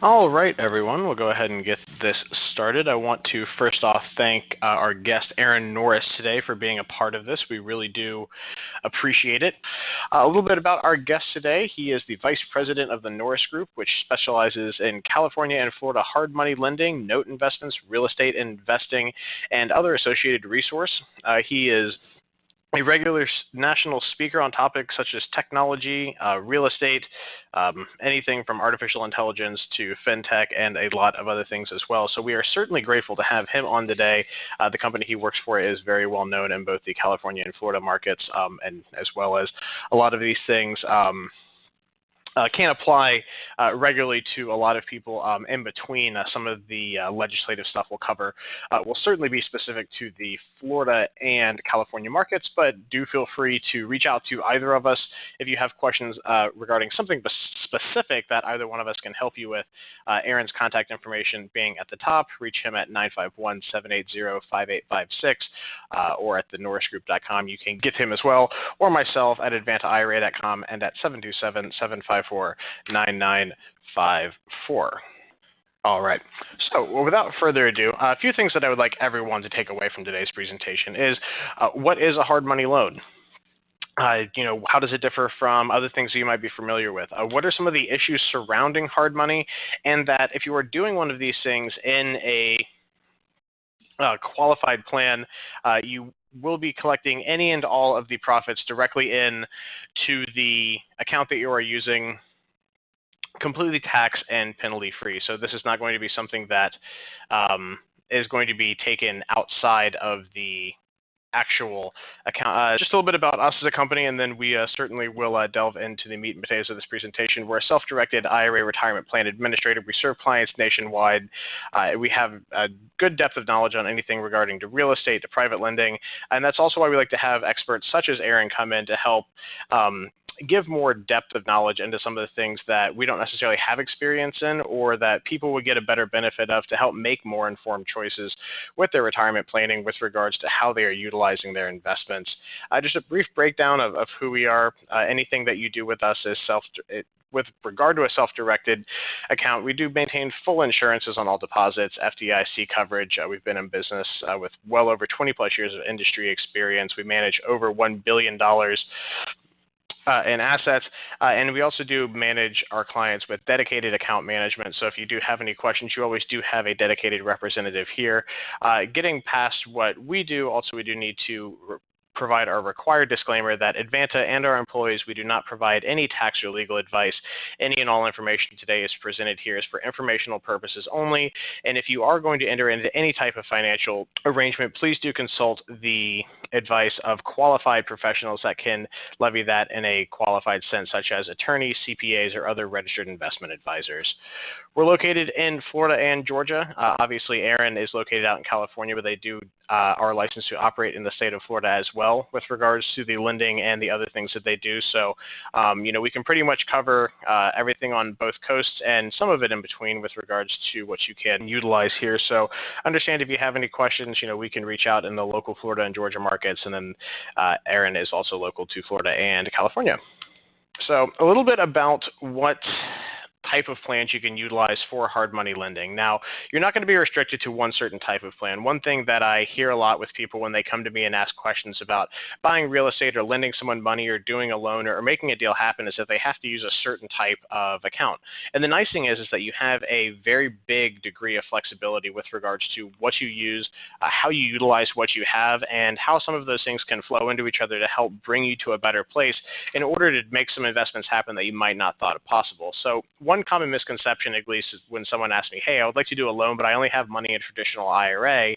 All right, everyone, we'll go ahead and get this started. I want to first off thank our guest, Aaron Norris, today for being a part of this. We really do appreciate it. A little bit about our guest today. He is the Vice President of the Norris Group, which specializes in California and Florida hard money lending, note investments, real estate investing, and other associated resource. He is a regular national speaker on topics such as technology, real estate, anything from artificial intelligence to fintech, and a lot of other things as well. So we are certainly grateful to have him on today. The company he works for is very well known in both the California and Florida markets, and as well as a lot of these things can apply regularly to a lot of people in between. Some of the legislative stuff we'll cover will certainly be specific to the Florida and California markets, but do feel free to reach out to either of us if you have questions regarding something specific that either one of us can help you with. Aaron's contact information being at the top. Reach him at 951-780-5856 or at thenorrisgroup.com. You can get him as well, or myself at Advanta IRA.com and at 727-754-9954. All right. So without further ado, a few things that I would like everyone to take away from today's presentation is what is a hard money loan? How does it differ from other things that you might be familiar with? What are some of the issues surrounding hard money? And that if you are doing one of these things in a qualified plan, you will be collecting any and all of the profits directly in to the account that you are using, completely tax and penalty free. So this is not going to be something that is going to be taken outside of the actual account. Just a little bit about us as a company, and then we certainly will delve into the meat and potatoes of this presentation. We're a self-directed IRA retirement plan administrator. We serve clients nationwide. We have a good depth of knowledge on anything regarding to real estate, to private lending, and that's also why we like to have experts such as Aaron come in to help give more depth of knowledge into some of the things that we don't necessarily have experience in, or that people would get a better benefit of to help make more informed choices with their retirement planning with regards to how they are utilizing their investments. Just a brief breakdown of who we are. Anything that you do with us is with regard to a self-directed account, we do maintain full insurances on all deposits, FDIC coverage. We've been in business with well over 20 plus years of industry experience. We manage over $1 billion in assets, and we also do manage our clients with dedicated account management. So if you do have any questions, you always do have a dedicated representative here. Getting past what we do, also we do need to provide our required disclaimer that Advanta and our employees, we do not provide any tax or legal advice. Any and all information today is presented here is for informational purposes only. And if you are going to enter into any type of financial arrangement, please do consult the advice of qualified professionals that can levy that in a qualified sense, such as attorneys, CPAs, or other registered investment advisors. We're located in Florida and Georgia. Obviously, Aaron is located out in California, but they do are licensed to operate in the state of Florida as well with regards to the lending and the other things that they do. So, we can pretty much cover everything on both coasts and some of it in between with regards to what you can utilize here. So understand if you have any questions, we can reach out in the local Florida and Georgia markets, and then Aaron is also local to Florida and California. So a little bit about what type of plans you can utilize for hard money lending. Now, you're not going to be restricted to one certain type of plan. One thing that I hear a lot with people when they come to me and ask questions about buying real estate or lending someone money or doing a loan or making a deal happen is that they have to use a certain type of account. And the nice thing is that you have a very big degree of flexibility with regards to what you use, how you utilize what you have, and how some of those things can flow into each other to help bring you to a better place in order to make some investments happen that you might not thought of possible. So one common misconception, at least, is when someone asks me, hey, I would like to do a loan, but I only have money in a traditional IRA,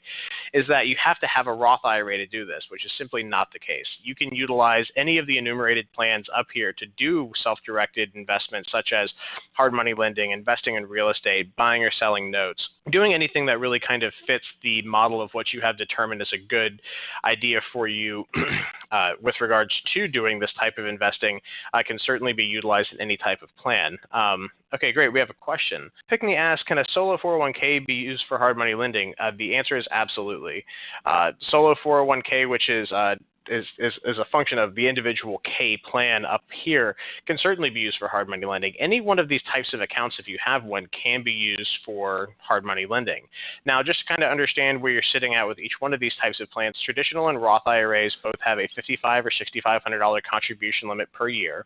is that you have to have a Roth IRA to do this, which is simply not the case. You can utilize any of the enumerated plans up here to do self-directed investments such as hard money lending, investing in real estate, buying or selling notes, doing anything that really kind of fits the model of what you have determined is a good idea for you with regards to doing this type of investing can certainly be utilized in any type of plan. Okay, great. We have a question. Pickney asks, can a solo 401k be used for hard money lending? The answer is absolutely. Solo 401k, which is is a function of the individual K plan up here can certainly be used for hard money lending. Any one of these types of accounts, if you have one, can be used for hard money lending. Now, just to kind of understand where you're sitting at with each one of these types of plans, traditional and Roth IRAs both have a $5,500 or $6,500 contribution limit per year.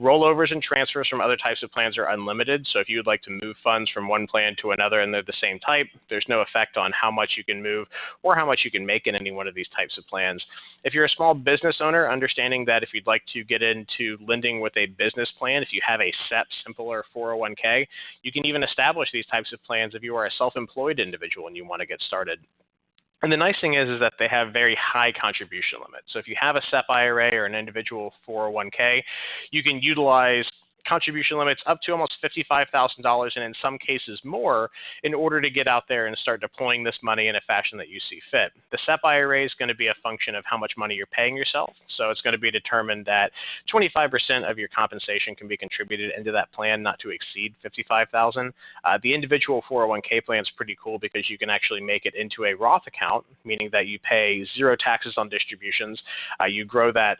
Rollovers and transfers from other types of plans are unlimited, so if you would like to move funds from one plan to another and they're the same type, there's no effect on how much you can move or how much you can make in any one of these types of plans. If you're a small business owner, understanding that if you'd like to get into lending with a business plan, if you have a SEP, simple or 401k, you can even establish these types of plans if you are a self-employed individual and you want to get started. And the nice thing is that they have very high contribution limits. So if you have a SEP IRA or an individual 401k, you can utilize contribution limits up to almost $55,000 and in some cases more in order to get out there and start deploying this money in a fashion that you see fit. The SEP IRA is going to be a function of how much money you're paying yourself. So it's going to be determined that 25% of your compensation can be contributed into that plan, not to exceed $55,000. The individual 401k plan is pretty cool because you can actually make it into a Roth account, meaning that you pay zero taxes on distributions. You grow that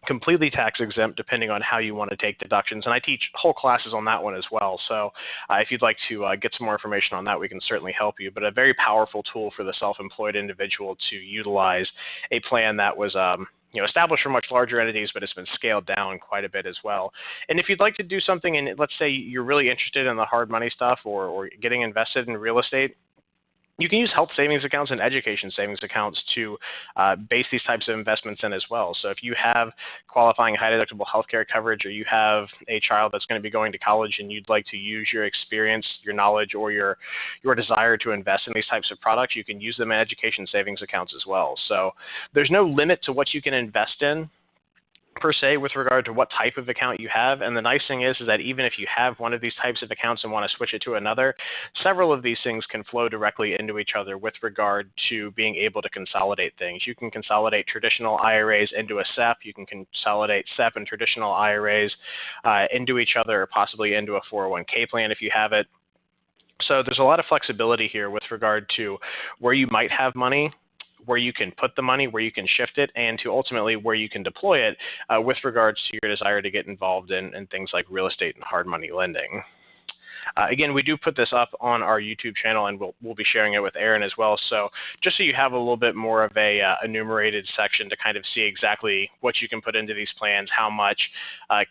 completely tax exempt depending on how you want to take deductions. And I teach whole classes on that one as well. So if you'd like to get some more information on that, we can certainly help you. But a very powerful tool for the self-employed individual to utilize a plan that was established for much larger entities, but it's been scaled down quite a bit as well. And if you'd like to do something, and let's say you're really interested in the hard money stuff or getting invested in real estate, you can use health savings accounts and education savings accounts to base these types of investments in as well. So if you have qualifying high deductible healthcare coverage, or you have a child that's going to be going to college and you'd like to use your experience, your knowledge, or your desire to invest in these types of products, you can use them in education savings accounts as well. So there's no limit to what you can invest in per se with regard to what type of account you have. And the nice thing is that even if you have one of these types of accounts and want to switch it to another, several of these things can flow directly into each other with regard to being able to consolidate things. You can consolidate traditional IRAs into a SEP. You can consolidate SEP and traditional IRAs into each other, or possibly into a 401k plan if you have it. So there's a lot of flexibility here with regard to where you might have money, where you can put the money, where you can shift it, and to ultimately where you can deploy it with regards to your desire to get involved in things like real estate and hard money lending. Again, we do put this up on our YouTube channel, and we'll be sharing it with Aaron as well. So just so you have a little bit more of a enumerated section to kind of see exactly what you can put into these plans, how much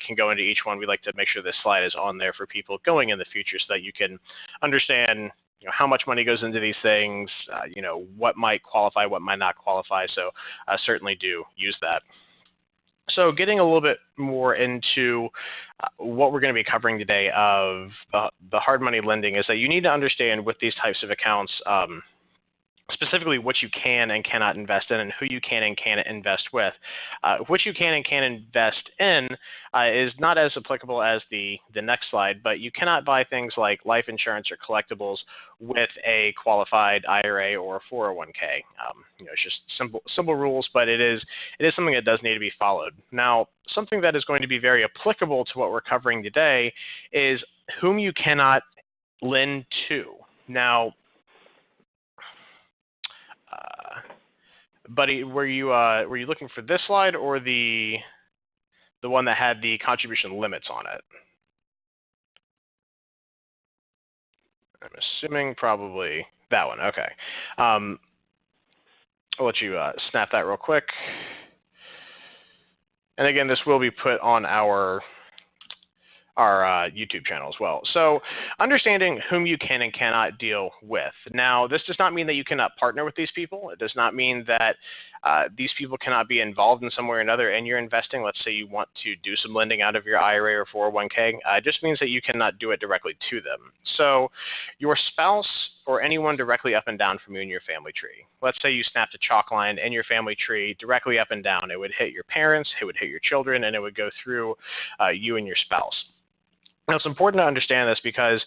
can go into each one. We like to make sure this slide is on there for people going in the future so that you can understand how much money goes into these things, what might qualify, what might not qualify. So certainly do use that. So getting a little bit more into what we're going to be covering today of the hard money lending is that you need to understand with these types of accounts, specifically what you can and cannot invest in and who you can and can't invest with. What you can and can't invest in is not as applicable as the next slide, but you cannot buy things like life insurance or collectibles with a qualified IRA or 401k. It's just simple rules, but it is something that does need to be followed. Now, something that is going to be very applicable to what we're covering today is whom you cannot lend to. Now, buddy, were you looking for this slide or the one that had the contribution limits on it? I'm assuming probably that one. Okay. I'll let you snap that real quick. And again, this will be put on our YouTube channel as well. So understanding whom you can and cannot deal with. Now, this does not mean that you cannot partner with these people. It does not mean that these people cannot be involved in some way or another in your investing. Let's say you want to do some lending out of your IRA or 401k. It just means that you cannot do it directly to them. So your spouse or anyone directly up and down from you in your family tree. Let's say you snapped a chalk line in your family tree directly up and down. It would hit your parents, it would hit your children, and it would go through you and your spouse. Now, it's important to understand this because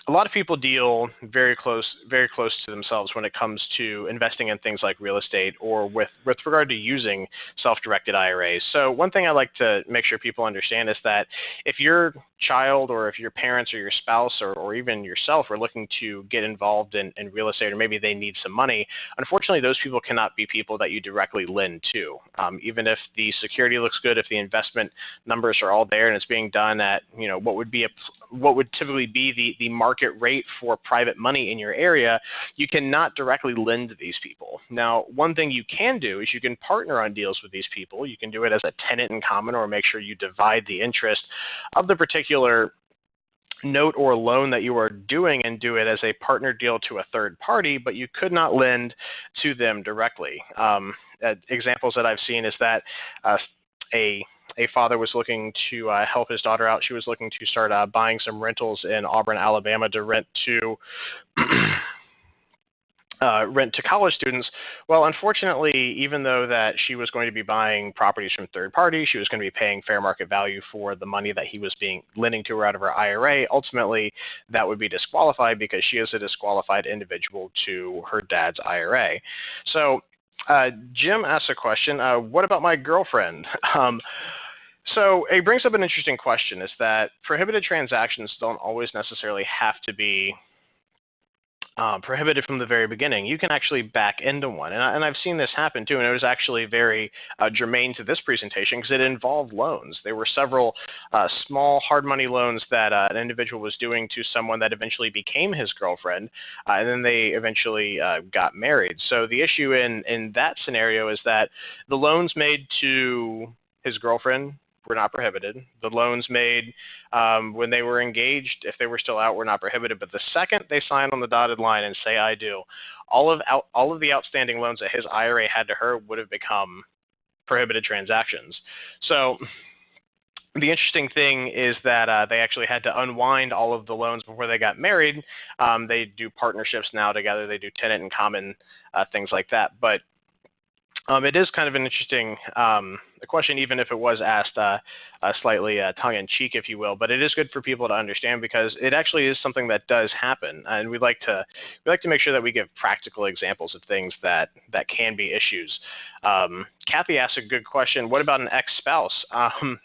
a lot of people deal very close to themselves when it comes to investing in things like real estate or with regard to using self-directed IRAs. So one thing I like to make sure people understand is that if your child or if your parents or your spouse or even yourself are looking to get involved in real estate, or maybe they need some money, unfortunately those people cannot be people that you directly lend to. Even if the security looks good, if the investment numbers are all there and it's being done at what would typically be the market rate for private money in your area, you cannot directly lend to these people. Now, one thing you can do is you can partner on deals with these people. You can do it as a tenant in common, or make sure you divide the interest of the particular note or loan that you are doing and do it as a partner deal to a third party, but you could not lend to them directly. Examples that I've seen is that a father was looking to help his daughter out. She was looking to start buying some rentals in Auburn, Alabama to rent to college students. Well, unfortunately, even though that she was going to be buying properties from third parties, she was going to be paying fair market value for the money that he was lending to her out of her IRA. Ultimately, that would be disqualified because she is a disqualified individual to her dad's IRA. So Jim asked a question, what about my girlfriend? So it brings up an interesting question, is that prohibited transactions don't always necessarily have to be prohibited from the very beginning. You can actually back into one. And I've seen this happen too, and it was actually very germane to this presentation because it involved loans. There were several small hard money loans that an individual was doing to someone that eventually became his girlfriend, and then they eventually got married. So the issue in that scenario is that the loans made to his girlfriend were not prohibited. The loans made when they were engaged, if they were still out, were not prohibited. But the second they sign on the dotted line and say, I do, all of the outstanding loans that his IRA had to her would have become prohibited transactions. So the interesting thing is that they actually had to unwind all of the loans before they got married. They do partnerships now together. They do tenant in common, things like that. But it is kind of an interesting question, even if it was asked slightly tongue-in-cheek, if you will. But it is good for people to understand because it actually is something that does happen, and we like to make sure that we give practical examples of things that can be issues. Kathy asked a good question. What about an ex-spouse?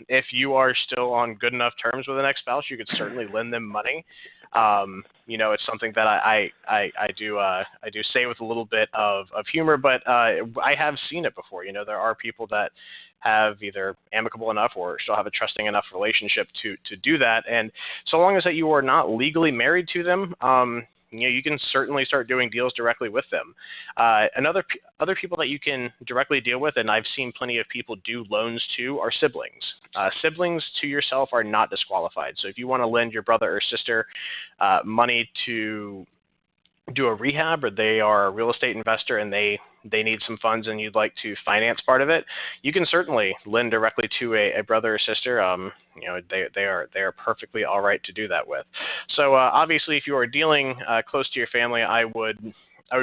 If you are still on good enough terms with an ex-spouse, you could certainly lend them money. It's something that I do say with a little bit of humor, but I have seen it before. There are people that have either amicable enough or still have a trusting enough relationship to do that. And so long as that you are not legally married to them, you can certainly start doing deals directly with them. Other people that you can directly deal with, and I've seen plenty of people do loans to, are siblings. Siblings to yourself are not disqualified. So if you want to lend your brother or sister money to do a rehab, or they are a real estate investor and they need some funds and you'd like to finance part of it, you can certainly lend directly to a brother or sister. They are perfectly all right to do that with. So obviously, if you are dealing close to your family, I would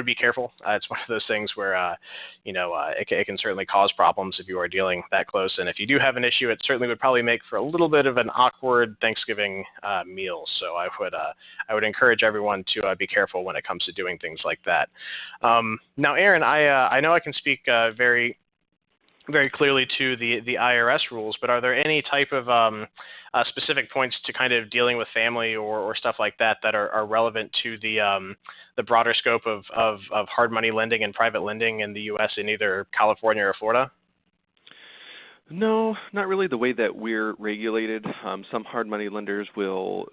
be careful. It's one of those things where, it can certainly cause problems if you are dealing that close. And if you do have an issue, it certainly would probably make for a little bit of an awkward Thanksgiving meal. So I would encourage everyone to be careful when it comes to doing things like that. Now, Aaron, I know I can speak very clearly to the IRS rules, but are there any type of specific points to kind of dealing with family or stuff like that are relevant to the broader scope of hard money lending and private lending in the U.S. in either California or Florida? No, not really the way that we're regulated. Some hard money lenders will,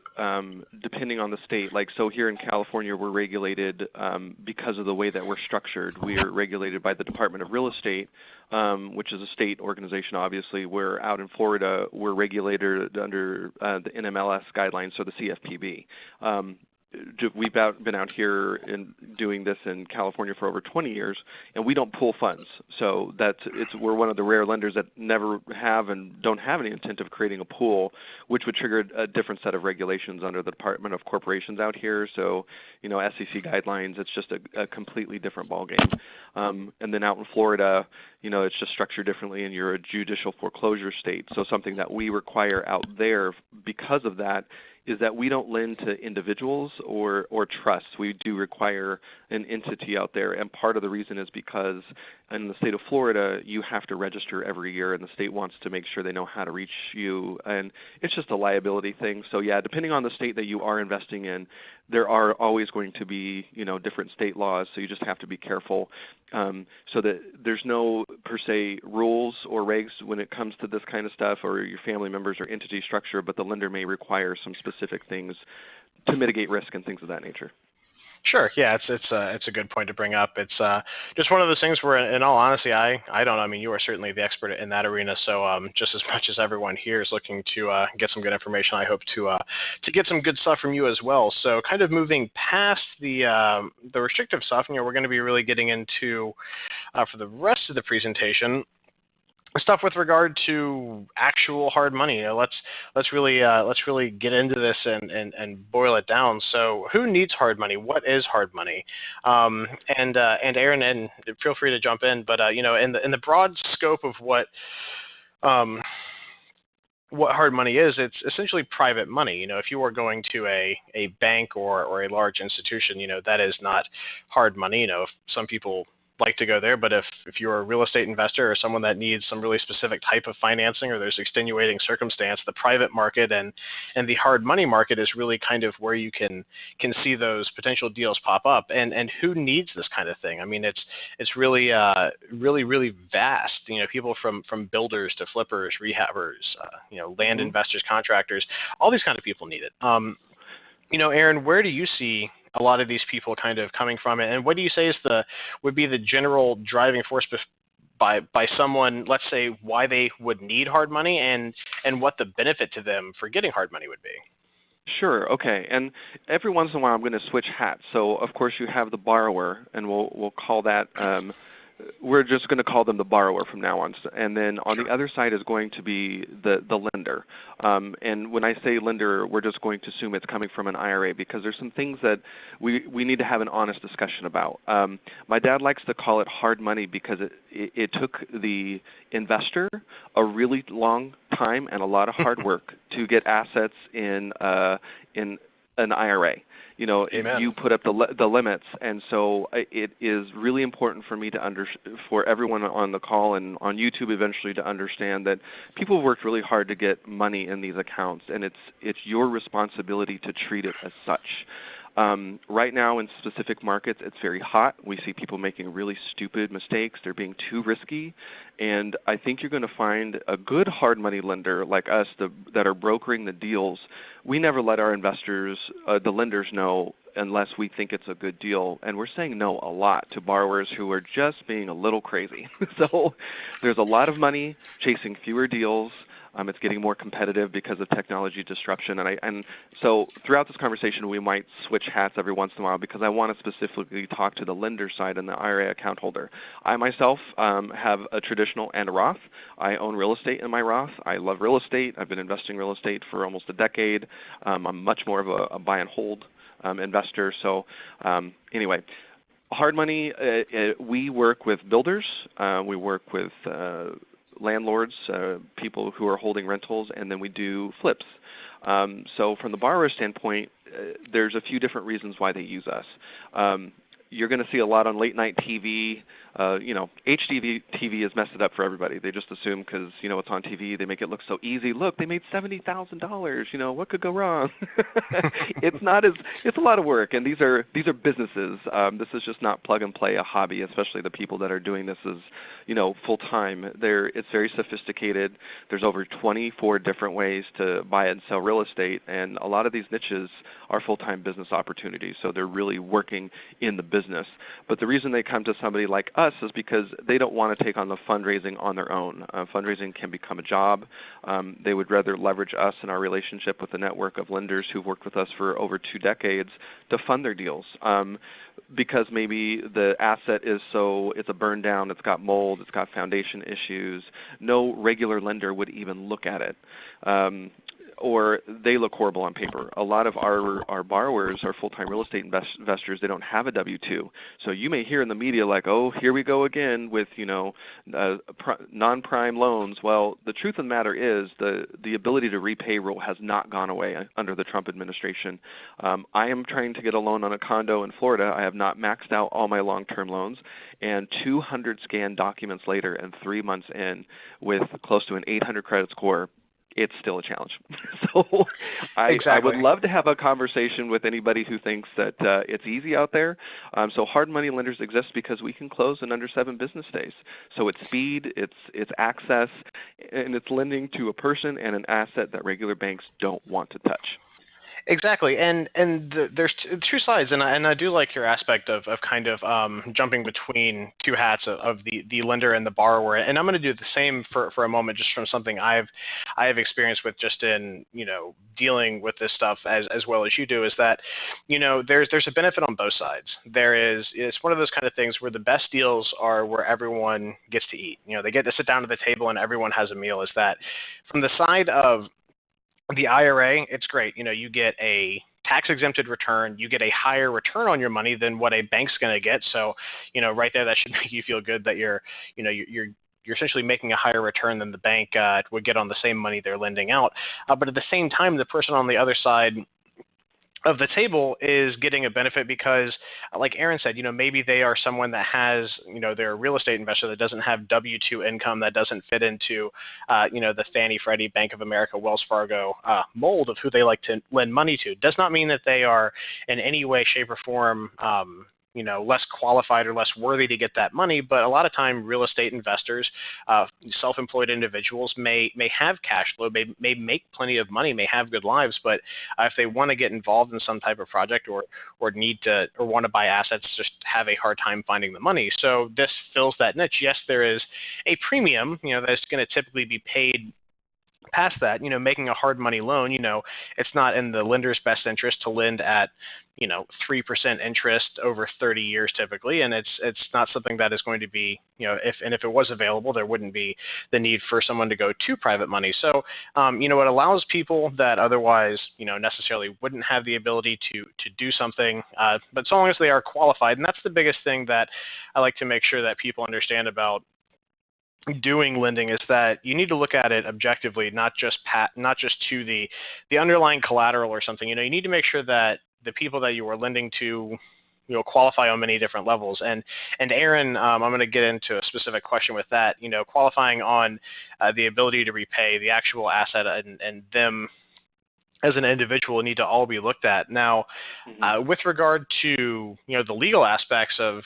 depending on the state, so here in California we're regulated because of the way that we're structured. We are regulated by the Department of Real Estate, which is a state organization, obviously. We're out in Florida, we're regulated under the NMLS guidelines, so the CFPB. We've been out here and doing this in California for over 20 years, and we don't pull funds. So we're one of the rare lenders that never have and don't have any intent of creating a pool, which would trigger a different set of regulations under the Department of Corporations out here. So, SEC guidelines, it's just a completely different ballgame. And then out in Florida, It's just structured differently, and you're a judicial foreclosure state. So something that we require out there because of that is that we don't lend to individuals or trusts. We do require an entity out there, and part of the reason is because in the state of Florida, you have to register every year, and the state wants to make sure they know how to reach you, and it's just a liability thing. So yeah, depending on the state that you are investing in, there are always going to be different state laws, so you just have to be careful. So that there's no per se rules or regs when it comes to this kind of stuff, or your family members or entity structure, but the lender may require some specific things to mitigate risk and things of that nature. Sure. Yeah, it's a good point to bring up. It's just one of those things where, in all honesty, I don't know. I mean, you are certainly the expert in that arena. So just as much as everyone here is looking to get some good information, I hope to get some good stuff from you as well. So kind of moving past the restrictive stuff, we're going to be really getting into for the rest of the presentation, stuff with regard to actual hard money. Let's really get into this and boil it down. So, who needs hard money? What is hard money? And Aaron, and feel free to jump in. But in the broad scope of what hard money is, it's essentially private money. If you are going to a bank or a large institution, that is not hard money. Some people like to go there, but if you're a real estate investor or someone that needs some really specific type of financing, or there's extenuating circumstance, the private market and the hard money market is really kind of where you can see those potential deals pop up. And who needs this kind of thing? I mean, it's really really vast. People from builders to flippers, rehabbers, land investors, contractors, all these kind of people need it. Aaron, where do you see a lot of these people kind of coming from it, and what do you say would be the general driving force by someone, let's say, why they would need hard money, and what the benefit to them for getting hard money would be? Sure. Okay. And every once in a while, I'm going to switch hats. So of course, you have the borrower, and we'll call that. We're just going to call them the borrower from now on. And then on the other side is going to be the lender. And when I say lender, we're just going to assume it's coming from an IRA, because there's some things that we need to have an honest discussion about. My dad likes to call it hard money because it took the investor a really long time and a lot of hard work to get assets in an IRA. Amen. You put up the limits, and so it is really important for me for everyone on the call and on YouTube eventually to understand that people have worked really hard to get money in these accounts, and it's your responsibility to treat it as such. Right now in specific markets, it's very hot. We see people making really stupid mistakes. They're being too risky. And I think you're going to find a good hard money lender like us that are brokering the deals. We never let our investors, the lenders, know unless we think it's a good deal. And we're saying no a lot to borrowers who are just being a little crazy. So there's a lot of money chasing fewer deals. It's getting more competitive because of technology disruption. And so throughout this conversation, we might switch hats every once in a while, because I want to specifically talk to the lender side and the IRA account holder. I myself have a traditional and a Roth. I own real estate in my Roth. I love real estate. I've been investing in real estate for almost a decade. I'm much more of a buy and hold investor. So anyway, hard money, we work with builders. We work with landlords, people who are holding rentals, and then we do flips. So from the borrower standpoint, there's a few different reasons why they use us. You're going to see a lot on late night TV. HDV TV has messed it up for everybody. They just assume because it's on TV, they make it look so easy. Look, they made $70,000. What could go wrong? It's a lot of work, and these are businesses. This is just not plug and play a hobby, especially the people that are doing this as full time. It's very sophisticated. There's over 24 different ways to buy and sell real estate, and a lot of these niches are full time business opportunities. So they're really working in the business. But the reason they come to somebody like us is because they don't want to take on the fundraising on their own. Fundraising can become a job. They would rather leverage us and our relationship with the network of lenders who've worked with us for over 2 decades to fund their deals, because maybe the asset it's a burn down, it's got mold, it's got foundation issues. No regular lender would even look at it. or they look horrible on paper. A lot of our borrowers are full-time real estate investors. They don't have a W-2. So you may hear in the media like, oh, here we go again with, non-prime loans. Well, the truth of the matter is the ability to repay rule has not gone away under the Trump administration. I am trying to get a loan on a condo in Florida. I have not maxed out all my long-term loans, and 200 scanned documents later and 3 months in with close to an 800 credit score, it's still a challenge. So I would love to have a conversation with anybody who thinks that it's easy out there. So hard money lenders exist because we can close in under 7 business days. So it's speed, it's access, and it's lending to a person and an asset that regular banks don't want to touch. Exactly, and there's two sides, and I do like your aspect of kind of jumping between two hats of the lender and the borrower, and I'm going to do the same for a moment, just from something I have experience with, just in dealing with this stuff as well as you do, is that there's a benefit on both sides. It's one of those kind of things where the best deals are where everyone gets to eat. They get to sit down at the table and everyone has a meal. Is that from the side of the IRA, it's great. You get a tax-exempted return. You get a higher return on your money than what a bank's going to get. So, right there, that should make you feel good that you're essentially making a higher return than the bank would get on the same money they're lending out. But at the same time, the person on the other side of the table is getting a benefit because, like Aaron said, maybe they are someone that has, they're a real estate investor that doesn't have W-2 income, that doesn't fit into, the Fannie, Freddie, Bank of America, Wells Fargo mold of who they like to lend money to. Does not mean that they are in any way, shape, or form less qualified or less worthy to get that money, but a lot of time real estate investors, self-employed individuals may have cash flow, may make plenty of money, may have good lives, but if they want to get involved in some type of project or need to or want to buy assets, just have a hard time finding the money. So this fills that niche. Yes, there is a premium, that's going to typically be paid past that. Making a hard money loan, it's not in the lender's best interest to lend at 3% interest over 30 years typically, and it's not something that is going to be, if it was available, there wouldn't be the need for someone to go to private money. So it allows people that otherwise necessarily wouldn't have the ability to do something, but so long as they are qualified. And that's the biggest thing that I like to make sure that people understand about doing lending, is that you need to look at it objectively, not just to the underlying collateral or something. You need to make sure that the people that you are lending to qualify on many different levels. And Aaron, I'm going to get into a specific question with that. Qualifying on the ability to repay, the actual asset, and them as an individual need to all be looked at. Now, with regard to the legal aspects of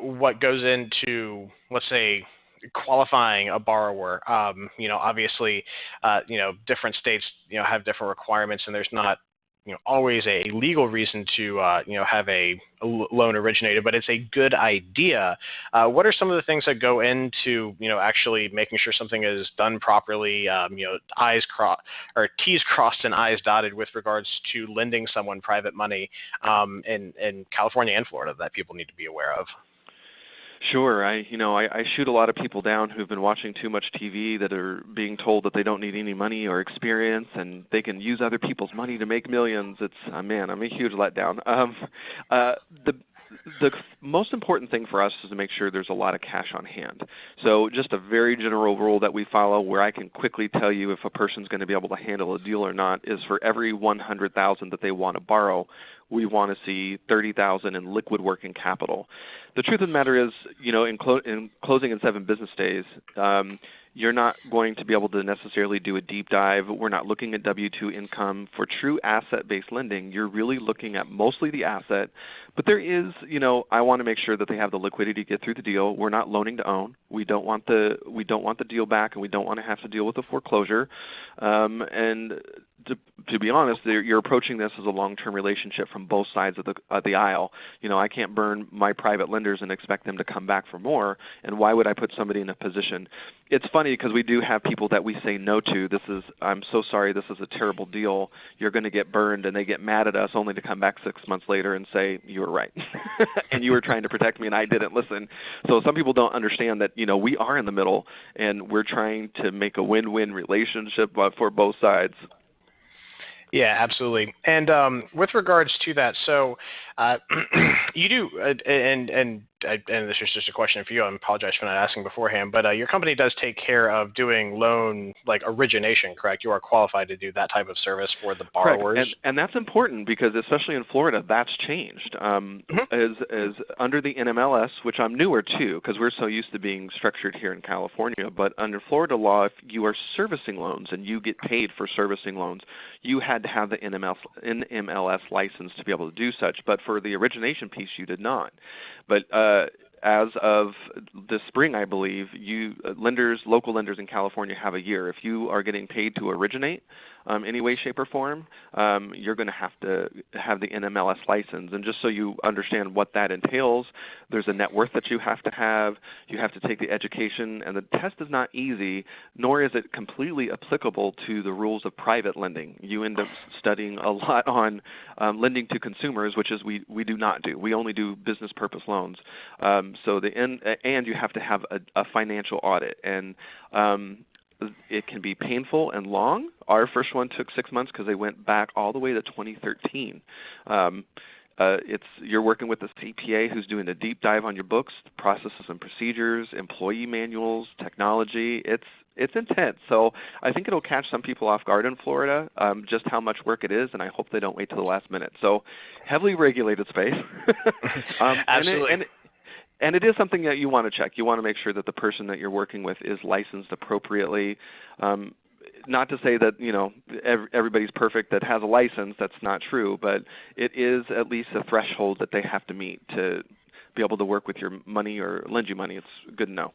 what goes into, let's say, qualifying a borrower. Obviously, different states, have different requirements, and there's not, always a legal reason to, have a loan originated, but it's a good idea. What are some of the things that go into, actually making sure something is done properly, T's crossed and I's dotted with regards to lending someone private money in California and Florida that people need to be aware of? Sure. I shoot a lot of people down who've been watching too much TV, that are being told that they don't need any money or experience and they can use other people's money to make millions. I'm a huge letdown. The most important thing for us is to make sure there's a lot of cash on hand. So just a very general rule that we follow, where I can quickly tell you if a person's going to be able to handle a deal or not, is for every $100,000 that they want to borrow, we want to see $30,000 in liquid working capital. The truth of the matter is, in closing in 7 business days, you're not going to be able to necessarily do a deep dive. We're not looking at W-2 income. For true asset-based lending, you're really looking at mostly the asset. But there is, I want to make sure that they have the liquidity to get through the deal. We're not loaning to own. We don't want the deal back, and we don't want to have to deal with a foreclosure. And to be honest, you're approaching this as a long-term relationship from both sides of the aisle. I can't burn my private lenders and expect them to come back for more. And why would I put somebody in a position? It's fun funny because we do have people that we say no to. I'm so sorry, this is a terrible deal. You're going to get burned, and they get mad at us only to come back 6 months later and say, you were right. And you were trying to protect me and I didn't listen. So some people don't understand that, we are in the middle and we're trying to make a win-win relationship for both sides. Yeah, absolutely. And with regards to that, so you do, and this is just a question for you. I apologize for not asking beforehand, but your company does take care of doing loan origination, correct? You are qualified to do that type of service for the borrowers. Correct. And that's important because especially in Florida, that's changed. As under the NMLS, which I'm newer to because we're so used to being structured here in California, but under Florida law, if you are servicing loans and you get paid for servicing loans, you had to have the NMLS license to be able to do such. But for the origination piece, you did not. But as of this spring, I believe, local lenders in California have a year. If you are getting paid to originate any way, shape, or form, you're going to have the NMLS license. And just so you understand what that entails, there's a net worth that you have to have. You have to take the education, and the test is not easy, nor is it completely applicable to the rules of private lending. You end up studying a lot on lending to consumers, which is we do not do. We only do business purpose loans. And you have to have a financial audit, and it can be painful and long. Our first one took 6 months because they went back all the way to 2013. You're working with a CPA who's doing a deep dive on your books, processes and procedures, employee manuals, technology. It's intense. So I think it'll catch some people off guard in Florida, just how much work it is, and I hope they don't wait till the last minute. So heavily regulated space. Absolutely. And it is something that you want to check. You want to make sure that the person that you're working with is licensed appropriately. Not to say that everybody's perfect that has a license. That's not true. But it is at least a threshold that they have to meet to be able to work with your money or lend you money. It's good to know.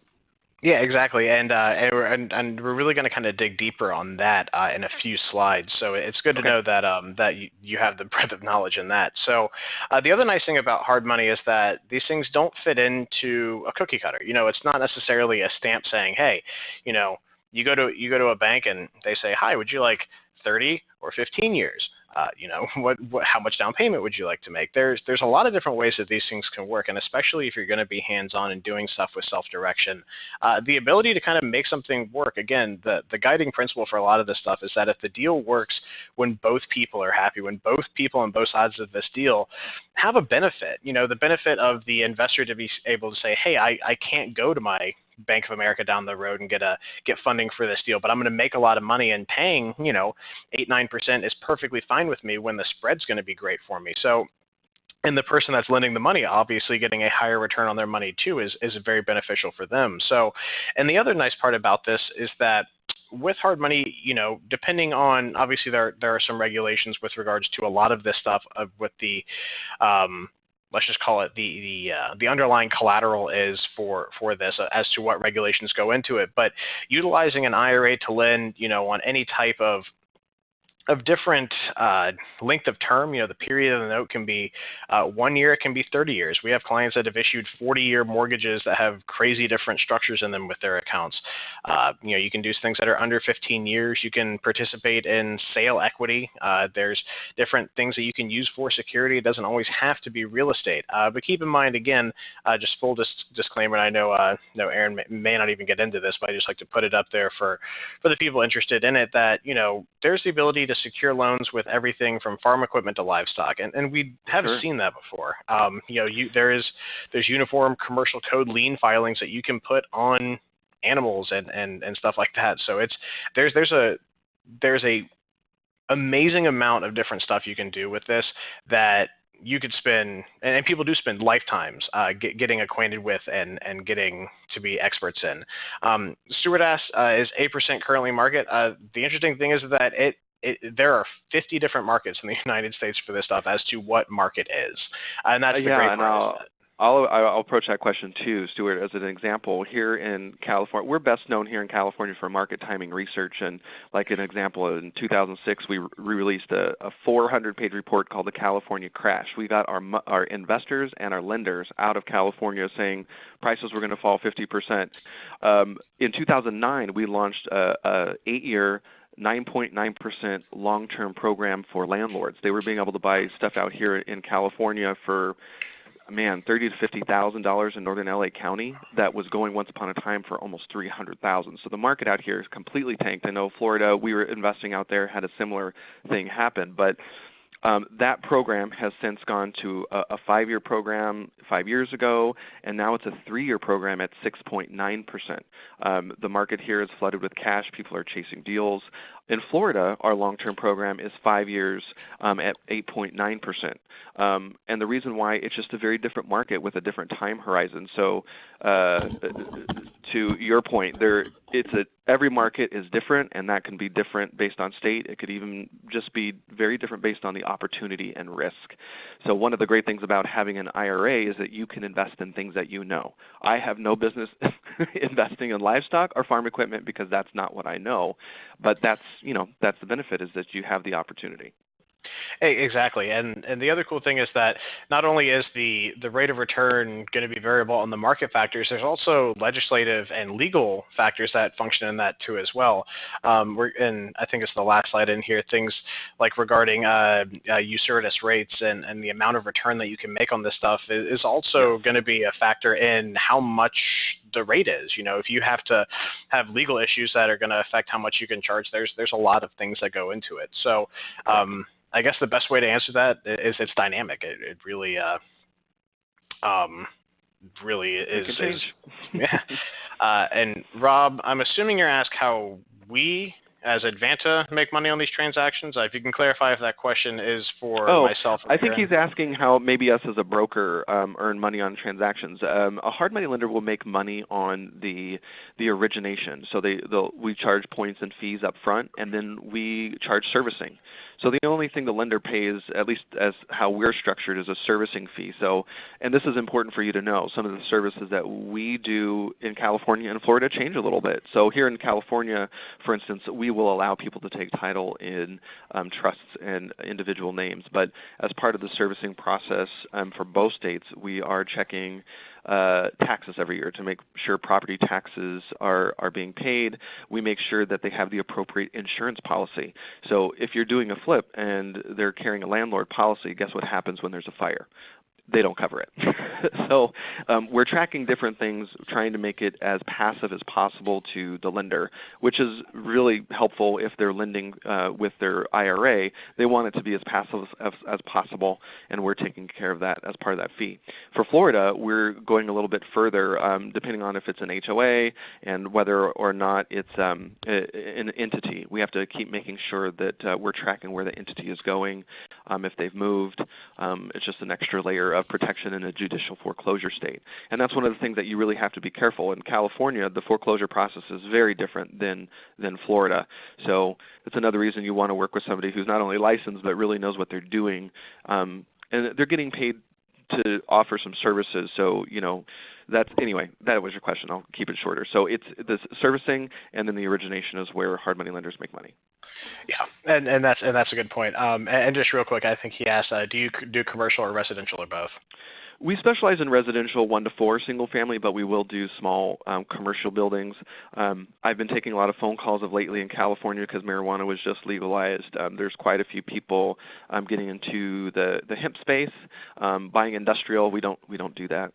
Yeah, exactly, and we're really going to kind of dig deeper on that in a few slides. So it's good to know that that you have the breadth of knowledge in that. So the other nice thing about hard money is that these things don't fit into a cookie cutter. It's not necessarily a stamp saying, hey, you go to a bank and they say, hi, would you like 30 or 15 years? How much down payment would you like to make? There's a lot of different ways that these things can work, and especially if you're going to be hands-on and doing stuff with self-direction, the ability to kind of make something work. Again, the guiding principle for a lot of this stuff is that if the deal works when both people are happy, when both people on both sides of this deal have a benefit, the benefit of the investor to be able to say, hey, I can't go to my Bank of America down the road and get funding for this deal, but I'm going to make a lot of money, and paying 8-9% is perfectly fine with me when the spread's going to be great for me. So, and the person that's lending the money obviously getting a higher return on their money too is very beneficial for them. So, and the other nice part about this is that with hard money, depending on, obviously there are some regulations with regards to a lot of this stuff with the let's just call it the underlying collateral is for this as to what regulations go into it. But utilizing an IRA to lend, on any type of different length of term, the period of the note can be 1 year, it can be 30 years. We have clients that have issued 40-year mortgages that have crazy different structures in them with their accounts. You can do things that are under 15 years. You can participate in sale equity. There's different things that you can use for security. It doesn't always have to be real estate. But keep in mind, again, just full disclaimer, and I know Aaron may not even get into this, but I just like to put it up there for the people interested in it, that, there's the ability to secure loans with everything from farm equipment to livestock, and we have seen that before. There's uniform commercial code lien filings that you can put on animals and stuff like that. So there's a amazing amount of different stuff you can do with this that you could spend, and people do spend lifetimes getting acquainted with and getting to be experts in. Stuart asks, is 8% currently market? The interesting thing is that there are 50 different markets in the United States for this stuff as to what market is, and that's the great part. I'll approach that question too, Stuart, as an example. Here in California, we're best known here in California for market timing research, and like an example, in 2006 we released a 400-page report called the California Crash. We got our investors and our lenders out of California saying prices were going to fall 50%. In 2009, we launched a 8-year 9.9% long-term program for landlords. They were being able to buy stuff out here in California for $30,000 to $50,000 in northern LA County that was going once upon a time for almost $300,000. So the market out here is completely tanked. I know Florida, we were investing out there, had a similar thing happen, but that program has since gone to a 5-year program 5 years ago, and now it's a 3-year program at 6.9%. The market here is flooded with cash. People are chasing deals. In Florida, our long-term program is 5 years at 8.9%. And the reason why, it's just a very different market with a different time horizon. So to your point, every market is different, and that can be different based on state. It could even just be very different based on the opportunity and risk. So one of the great things about having an IRA is that you can invest in things that you know. I have no business investing in livestock or farm equipment because that's not what I know, but that's the benefit, is that you have the opportunity. Exactly, and the other cool thing is that not only is the rate of return going to be variable on the market factors, there's also legislative and legal factors that function in that too as well. And I think it's the last slide in here, things like regarding usurious rates and the amount of return that you can make on this stuff is also going to be a factor in how much the rate is. If you have to have legal issues that are going to affect how much you can charge, there's a lot of things that go into it. So I guess the best way to answer that is it's dynamic. It really is. Yeah. And Rob, I'm assuming you're asked how we as Advanta make money on these transactions. If you can clarify if that question is for myself. I think he's asking how maybe us as a broker earn money on transactions. A hard money lender will make money on the origination. So we charge points and fees up front, and then we charge servicing. So the only thing the lender pays, at least as how we're structured, is a servicing fee. So, and this is important for you to know, some of the services that we do in California and Florida change a little bit. So here in California, for instance, we will allow people to take title in trusts and individual names. But as part of the servicing process for both states, we are checking taxes every year to make sure property taxes are being paid. We make sure that they have the appropriate insurance policy. So if you're doing a flip and they're carrying a landlord policy, guess what happens when there's a fire? They don't cover it. So we're tracking different things, trying to make it as passive as possible to the lender, which is really helpful if they're lending with their IRA. They want it to be as passive as possible, and we're taking care of that as part of that fee. For Florida, we're going a little bit further, depending on if it's an HOA and whether or not it's an entity. We have to keep making sure that we're tracking where the entity is going. If they've moved, it's just an extra layer of protection in a judicial foreclosure state. And that's one of the things that you really have to be careful. In California, the foreclosure process is very different than Florida. So it's another reason you want to work with somebody who's not only licensed but really knows what they're doing. And they're getting paid to offer some services. So, anyway, that was your question. I'll keep it shorter. So it's the servicing, and then the origination is where hard money lenders make money. Yeah, and that's a good point. And just real quick, I think he asked, do you do commercial or residential or both? We specialize in residential 1 to 4 single family, but we will do small commercial buildings. I've been taking a lot of phone calls of lately in California because marijuana was just legalized. There's quite a few people getting into the hemp space, buying industrial. We don't do that,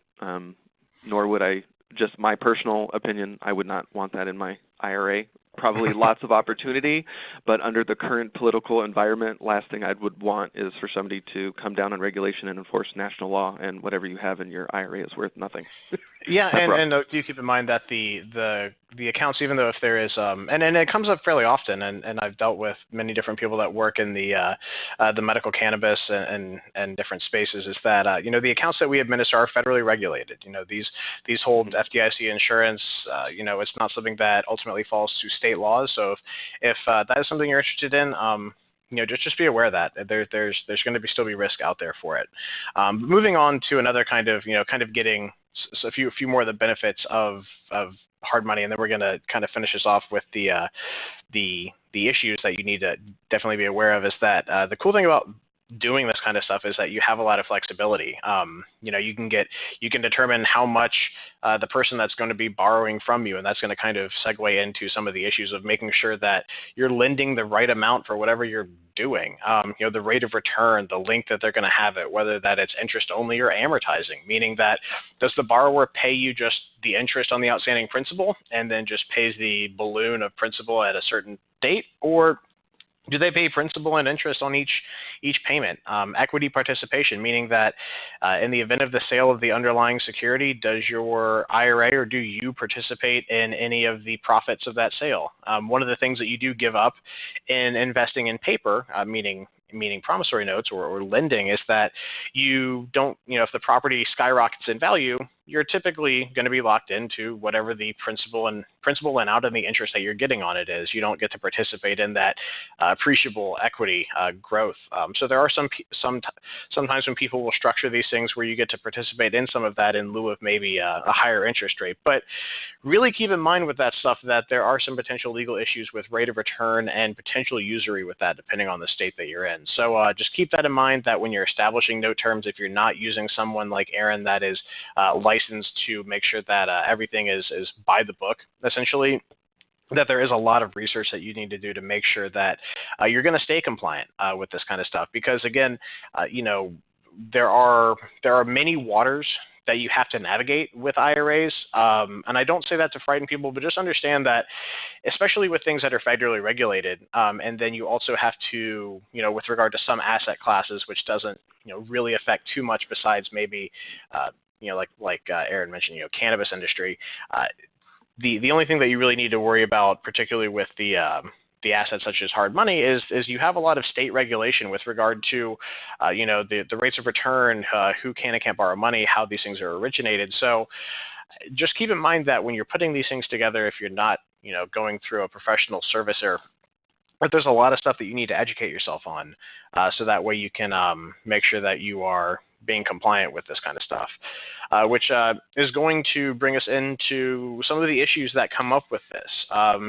nor would I. Just my personal opinion, I would not want that in my IRA. Probably lots of opportunity, but under the current political environment, last thing I would want is for somebody to come down on regulation and enforce national law, and whatever you have in your IRA is worth nothing. Yeah, and do keep in mind that the accounts, even though if there is, and it comes up fairly often, and I've dealt with many different people that work in the medical cannabis and different spaces, is that the accounts that we administer are federally regulated. These hold FDIC insurance. It's not something that ultimately falls to state laws. So if that is something you're interested in, just be aware of that there's going to still be risk out there for it. Moving on to another kind of getting a few more of the benefits of hard money, and then we're going to kind of finish this off with the issues that you need to definitely be aware of. Is that the cool thing about doing this kind of stuff is that you have a lot of flexibility. You can determine how much the person that's going to be borrowing from you, and that's going to kind of segue into some of the issues of making sure that you're lending the right amount for whatever you're doing. The rate of return, the length that they're going to have it, whether that it's interest only or amortizing, meaning that does the borrower pay you just the interest on the outstanding principal and then just pays the balloon of principal at a certain date, or do they pay principal and interest on each payment? Equity participation, meaning that in the event of the sale of the underlying security, does your IRA or do you participate in any of the profits of that sale? One of the things that you do give up in investing in paper, meaning promissory notes or lending, is that you don't, if the property skyrockets in value, you're typically going to be locked into whatever the principal and out and the interest that you're getting on it is. You don't get to participate in that appreciable equity growth. So there are sometimes when people will structure these things where you get to participate in some of that in lieu of maybe a higher interest rate. But really keep in mind with that stuff that there are some potential legal issues with rate of return and potential usury with that, depending on the state that you're in. So just keep that in mind, that when you're establishing note terms, if you're not using someone like Aaron that is licensed to make sure that everything is by the book, essentially, that there is a lot of research that you need to do to make sure that you're going to stay compliant with this kind of stuff. Because again, there are many waters that you have to navigate with IRAs. And I don't say that to frighten people, but just understand that, especially with things that are federally regulated, and then you also have to, with regard to some asset classes, which doesn't, really affect too much besides maybe, like Aaron mentioned, cannabis industry. The only thing that you really need to worry about, particularly with the assets such as hard money, is you have a lot of state regulation with regard to, the rates of return, who can and can't borrow money, how these things are originated. So just keep in mind that when you're putting these things together, if you're not, going through a professional servicer, but there's a lot of stuff that you need to educate yourself on, so that way you can make sure that you are being compliant with this kind of stuff, which is going to bring us into some of the issues that come up with this.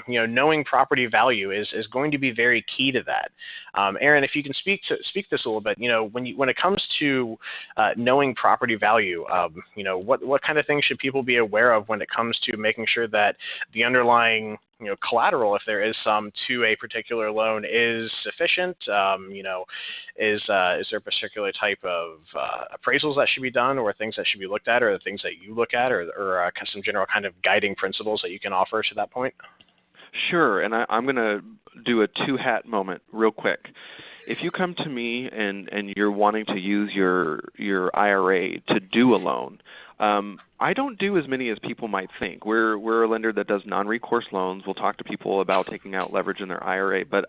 Knowing property value is going to be very key to that. Aaron, if you can speak this a little bit, when it comes to knowing property value, what kind of things should people be aware of when it comes to making sure that the underlying collateral, if there is some, to a particular loan is sufficient? Is there a particular type of appraisals that should be done, or things that should be looked at, or the things that you look at, or some general kind of guiding principles that you can offer to that point? Sure, and I'm going to do a two-hat moment real quick. If you come to me and you're wanting to use your IRA to do a loan, I don't do as many as people might think. We're a lender that does non-recourse loans. We'll talk to people about taking out leverage in their IRA, but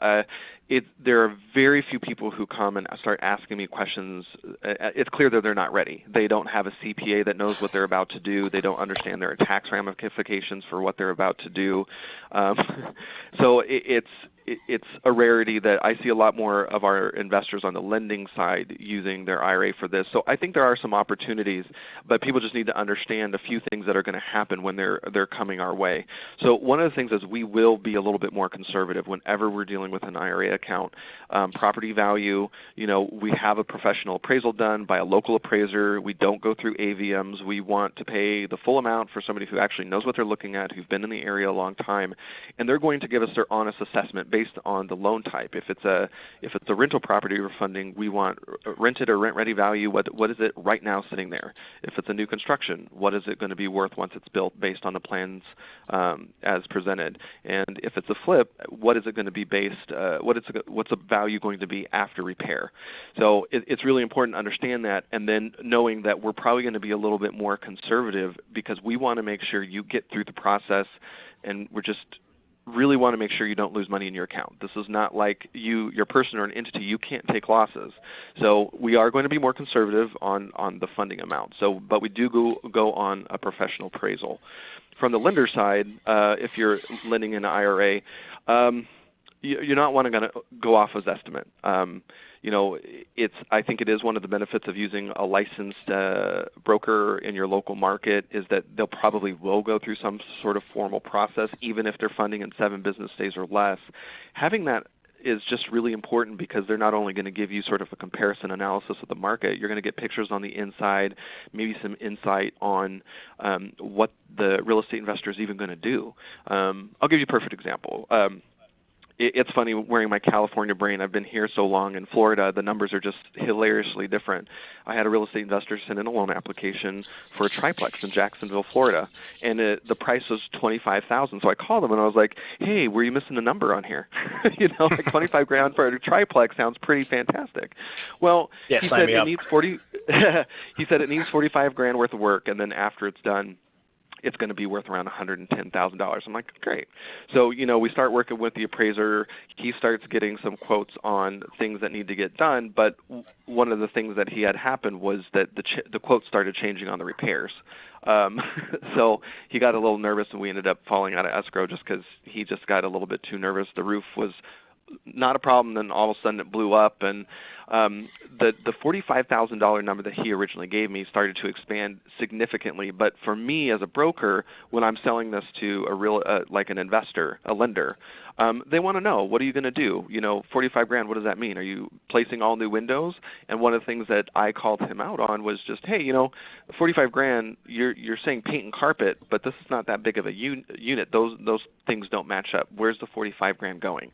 there are very few people who come and start asking me questions. It's clear that they're not ready. They don't have a CPA that knows what they're about to do. They don't understand their tax ramifications for what they're about to do. So it's a rarity that I see a lot more of our investors on the lending side using their IRA for this. So I think there are some opportunities, but people just need to understand a few things that are going to happen when they're coming our way. So one of the things is we will be a little bit more conservative whenever we're dealing with an IRA account. Property value, we have a professional appraisal done by a local appraiser. We don't go through AVMs. We want to pay the full amount for somebody who actually knows what they're looking at, who's been in the area a long time, and they're going to give us their honest assessment based on the loan type. If it's a rental property we're funding, we want rented or rent-ready value. What is it right now sitting there? If it's a new construction, what is it going to be worth once it's built based on the plans as presented? And if it's a flip, what is it going to be based? What's the value going to be after repair? So it's really important to understand that, and then knowing that we're probably going to be a little bit more conservative because we want to make sure you get through the process, and we're just really want to make sure you don't lose money in your account. This is not like your person or an entity. You can't take losses. So we are going to be more conservative on the funding amount. But we do go on a professional appraisal. From the lender side, if you're lending in an IRA, you're not going to go off as estimate. I think it is one of the benefits of using a licensed broker in your local market is that they'll probably will go through some sort of formal process, even if they're funding in 7 business days or less. Having that is just really important because they're not only going to give you sort of a comparison analysis of the market, you're going to get pictures on the inside, maybe some insight on what the real estate investor is even going to do. I'll give you a perfect example. It's funny wearing my California brain. I've been here so long. In Florida, the numbers are just hilariously different. I had a real estate investor send in a loan application for a triplex in Jacksonville, Florida, and the price was $25,000. So I called him and I was like, "Hey, were you missing a number on here? Like $25,000 for a triplex sounds pretty fantastic." Well, yeah, he said it needs 40. He said it needs $45,000 worth of work, and then after it's done, it's going to be worth around $110,000. I'm like, great. So, we start working with the appraiser. He starts getting some quotes on things that need to get done, but one of the things that he had happened was that the quotes started changing on the repairs. So he got a little nervous, and we ended up falling out of escrow just because he just got a little bit too nervous. The roof was not a problem, then all of a sudden it blew up, and the $45,000 number that he originally gave me started to expand significantly. But for me as a broker, when I'm selling this to like an investor, a lender, they want to know, what are you going to do? $45,000, what does that mean? Are you placing all new windows? And one of the things that I called him out on was just, hey, $45,000, you're saying paint and carpet, but this is not that big of a unit. Those things don't match up. Where's the $45,000 going?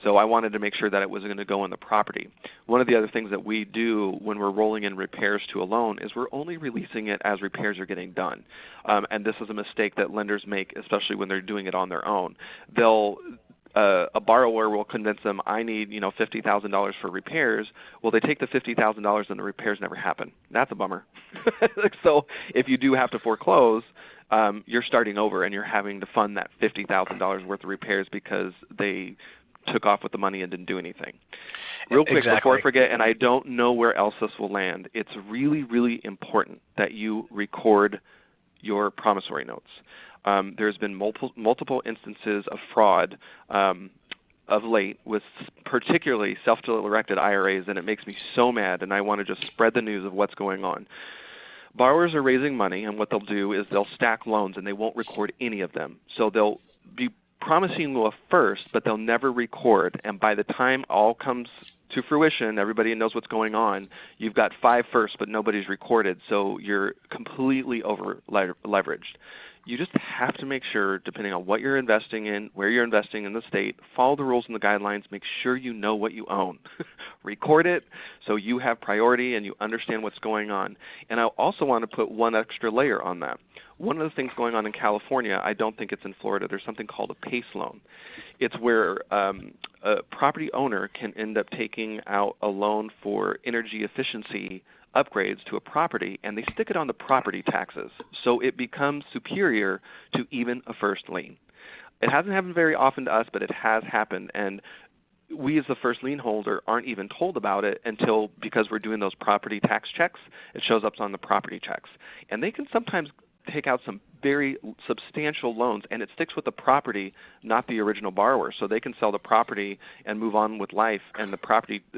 So I wanted to make sure that it was going to go in the property. One of the other things that we do when we're rolling in repairs to a loan is we're only releasing it as repairs are getting done. And this is a mistake that lenders make, especially when they're doing it on their own. A borrower will convince them, I need $50,000 for repairs. Well, they take the $50,000 and the repairs never happen. That's a bummer. So if you do have to foreclose, you're starting over and you're having to fund that $50,000 worth of repairs because they took off with the money and didn't do anything. Real quick, before I forget, and I don't know where else this will land, it's really, really important that you record your promissory notes. There's been multiple instances of fraud of late with particularly self-directed IRAs, and it makes me so mad, and I want to just spread the news of what's going on. Borrowers are raising money, and what they'll do is they'll stack loans, and they won't record any of them. So they'll be promising you a first, but they'll never record, and by the time all comes to fruition, everybody knows what's going on, you've got 5 firsts, but nobody's recorded, so you're completely over-leveraged. You just have to make sure, depending on what you're investing in, where you're investing in the state, follow the rules and the guidelines, make sure you know what you own. Record it so you have priority and you understand what's going on. And I also want to put one extra layer on that. One of the things going on in California, I don't think it's in Florida, there's something called a PACE loan. It's where a property owner can end up taking out a loan for energy efficiency upgrades to a property, and they stick it on the property taxes, so it becomes superior to even a first lien. It hasn't happened very often to us, but it has happened, and we as the first lien holder aren't even told about it until, because we're doing those property tax checks, it shows up on the property checks. And they can sometimes take out some very substantial loans, and it sticks with the property, not the original borrower. So they can sell the property and move on with life, and the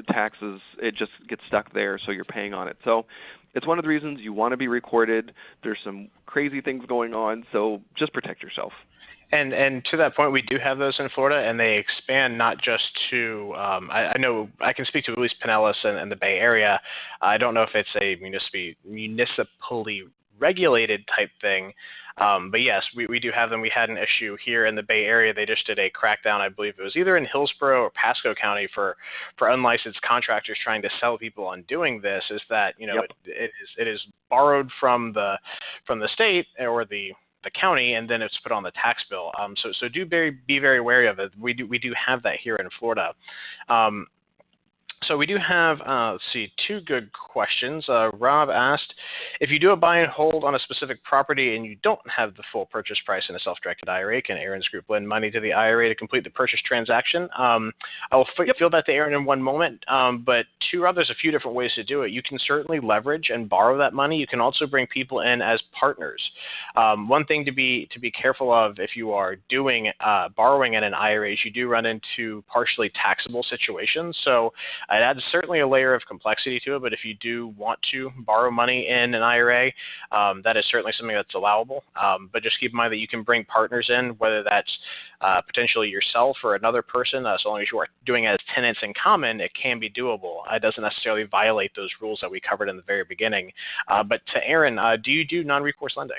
taxes, it just gets stuck there, so you're paying on it. So it's one of the reasons you want to be recorded. There's some crazy things going on, so just protect yourself. And to that point, we do have those in Florida, and they expand not just to I know I can speak to at least Pinellas and the Bay Area. I don't know if it's a municipally regulated type thing, but yes, we do have them. We had an issue here in the Bay Area. They just did a crackdown, I believe it was either in Hillsborough or Pasco County, for unlicensed contractors trying to sell people on doing this. Is that Yep. it is borrowed from the state or the county, and then it's put on the tax bill. So be very wary of it. We do have that here in Florida. So we do have, let's see, two good questions. Rob asked, if you do a buy and hold on a specific property and you don't have the full purchase price in a self-directed IRA, can Aaron's group lend money to the IRA to complete the purchase transaction? I will field that to Aaron in one moment, but Rob, there's a few different ways to do it. You can certainly leverage and borrow that money. You can also bring people in as partners. One thing to be careful of if you are doing borrowing in an IRA is you do run into partially taxable situations. So it adds certainly a layer of complexity to it, but if you do want to borrow money in an IRA, that is certainly something that's allowable. But just keep in mind that you can bring partners in, whether that's potentially yourself or another person. So long as you are doing it as tenants in common, it can be doable. It doesn't necessarily violate those rules that we covered in the very beginning. But to Aaron, do you do non-recourse lending?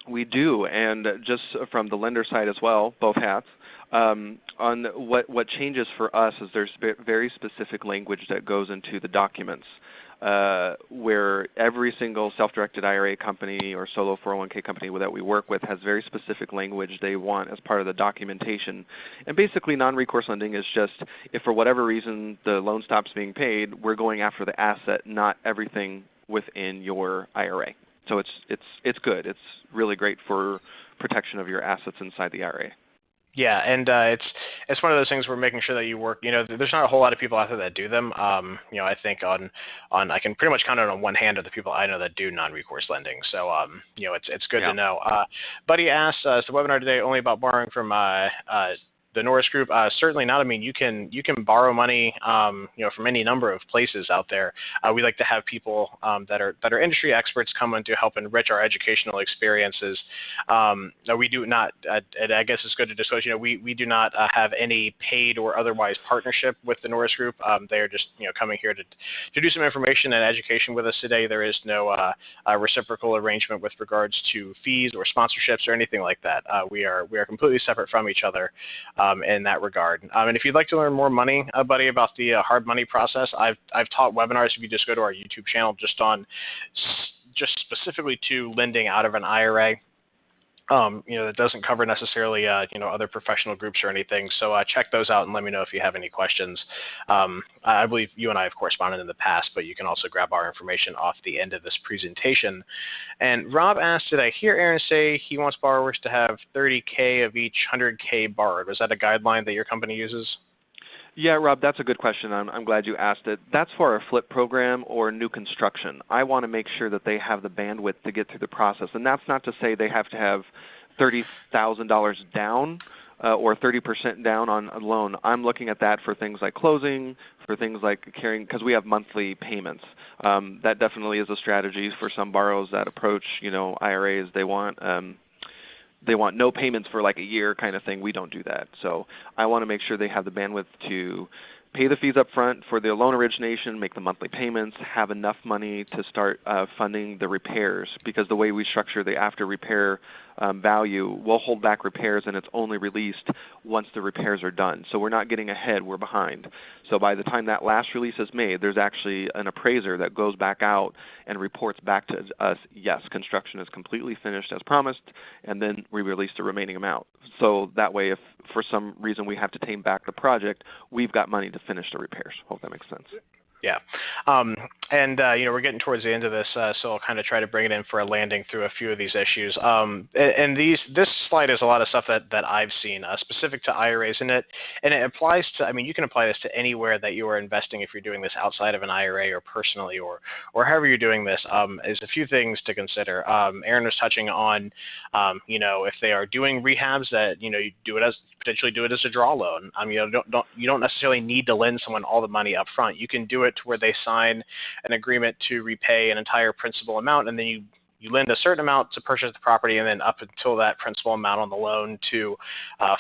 We do, and just from the lender side as well, both hats. On what changes for us is there's very specific language that goes into the documents where every single self-directed IRA company or solo 401k company that we work with has very specific language they want as part of the documentation. And basically non-recourse lending is just if for whatever reason the loan stops being paid, we're going after the asset, not everything within your IRA. So it's good. It's really great for protection of your assets inside the IRA. Yeah, and it's one of those things where making sure that you work. There's not a whole lot of people out there that do them. I think on I can pretty much count it on one hand of the people I know that do non-recourse lending. So it's good to know. Buddy asked, is the webinar today only about borrowing from the Norris Group? Certainly not. I mean, you can borrow money, from any number of places out there. We like to have people that are industry experts come in to help enrich our educational experiences. We do not, and I guess it's good to disclose, we do not have any paid or otherwise partnership with the Norris Group. They are just coming here to do some information and education with us today. There is no reciprocal arrangement with regards to fees or sponsorships or anything like that. We are completely separate from each other. In that regard. And if you'd like to learn more buddy, about the hard money process, I've taught webinars. If you just go to our YouTube channel, just specifically to lending out of an IRA. That doesn't cover necessarily, other professional groups or anything. So check those out and let me know if you have any questions. I believe you and I have corresponded in the past, but you can also grab our information off the end of this presentation. And Rob asked, did I hear Aaron say he wants borrowers to have 30K of each 100K borrowed? Was that a guideline that your company uses? Yeah, Rob, that's a good question. I'm glad you asked it. That's for our flip program or new construction. I want to make sure that they have the bandwidth to get through the process. And that's not to say they have to have $30,000 down or 30% down on a loan. I'm looking at that for things like closing, for things like carrying, because we have monthly payments. That definitely is a strategy for some borrowers that approach, IRAs. They want no payments for like a year kind of thing. We don't do that. So I want to make sure they have the bandwidth to pay the fees up front for the loan origination, make the monthly payments, have enough money to start funding the repairs, because the way we structure the after repair value, we'll hold back repairs and it's only released once the repairs are done. So we're not getting ahead, we're behind. So by the time that last release is made, there's actually an appraiser that goes back out and reports back to us, yes, construction is completely finished as promised, and then we release the remaining amount. So that way, if for some reason we have to tame back the project, we've got money to finish the repairs. Hope that makes sense. Yeah. We're getting towards the end of this, so I'll kind of try to bring it in for a landing through a few of these issues. This slide is a lot of stuff that I've seen specific to IRAs in it, and it applies to, you can apply this to anywhere that you are investing if you're doing this outside of an IRA or personally or however you're doing this. Is a few things to consider. Aaron was touching on, if they are doing rehabs that, you potentially do it as a draw loan. You don't necessarily need to lend someone all the money up front. You can do it to where they sign an agreement to repay an entire principal amount, and then you lend a certain amount to purchase the property, and then up until that principal amount on the loan to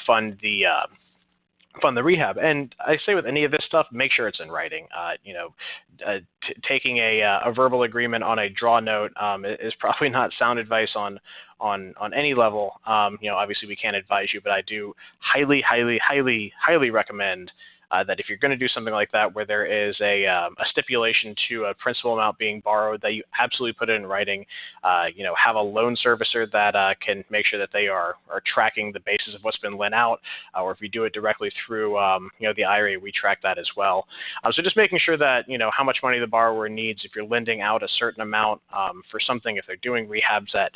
fund the rehab. And I say with any of this stuff, make sure it's in writing. Taking a verbal agreement on a draw note is probably not sound advice on any level. Obviously we can't advise you, but I do highly recommend that if you're going to do something like that where there is a stipulation to a principal amount being borrowed, that you absolutely put it in writing. Have a loan servicer that can make sure that they are tracking the basis of what's been lent out, or if you do it directly through the IRA, we track that as well. So just making sure that how much money the borrower needs, if you're lending out a certain amount for something, if they're doing rehabs, that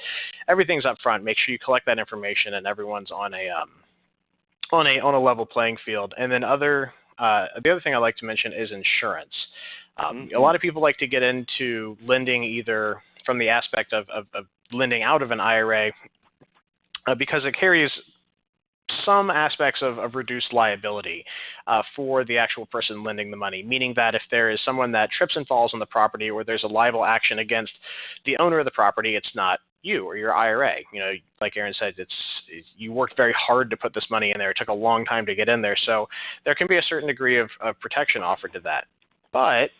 everything's up front. Make sure you collect that information and everyone's on a level playing field. And then the other thing I like to mention is insurance. A lot of people like to get into lending either from the aspect of lending out of an IRA because it carries some aspects of reduced liability for the actual person lending the money, meaning that if there is someone that trips and falls on the property or there's a liable action against the owner of the property, it's not you or your IRA. Like Aaron said, you worked very hard to put this money in there. It took a long time to get in there, so there can be a certain degree of protection offered to that. But